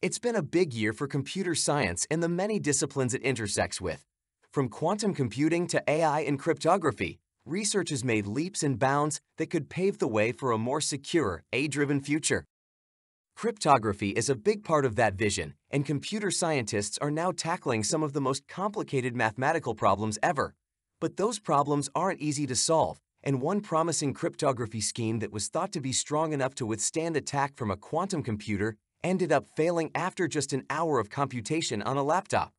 It's been a big year for computer science and the many disciplines it intersects with. From quantum computing to AI and cryptography, research has made leaps and bounds that could pave the way for a more secure, AI-driven future. Cryptography is a big part of that vision, and computer scientists are now tackling some of the most complicated mathematical problems ever. But those problems aren't easy to solve, and one promising cryptography scheme that was thought to be strong enough to withstand attack from a quantum computer ended up failing after just an hour of computation on a laptop.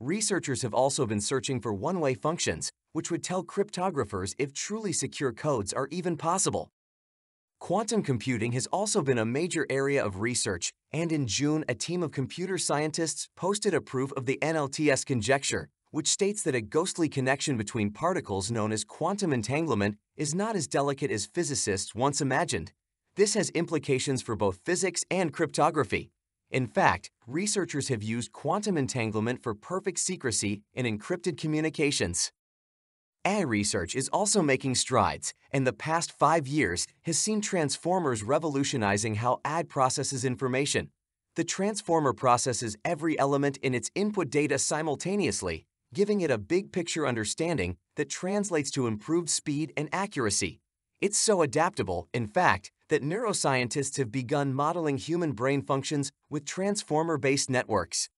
Researchers have also been searching for one-way functions, which would tell cryptographers if truly secure codes are even possible. Quantum computing has also been a major area of research, and in June, a team of computer scientists posted a proof of the NLTS conjecture, which states that a ghostly connection between particles known as quantum entanglement is not as delicate as physicists once imagined. This has implications for both physics and cryptography. In fact, researchers have used quantum entanglement for perfect secrecy in encrypted communications. AI research is also making strides, and the past 5 years has seen transformers revolutionizing how AI processes information. The transformer processes every element in its input data simultaneously, giving it a big-picture understanding that translates to improved speed and accuracy. It's so adaptable, in fact, that neuroscientists have begun modeling human brain functions with transformer-based networks.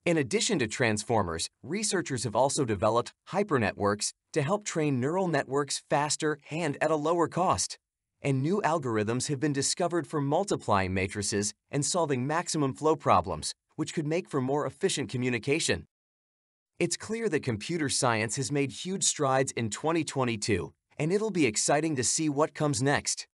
In addition to transformers, researchers have also developed hypernetworks to help train neural networks faster and at a lower cost. And new algorithms have been discovered for multiplying matrices and solving maximum flow problems, which could make for more efficient communication. It's clear that computer science has made huge strides in 2022, and it'll be exciting to see what comes next.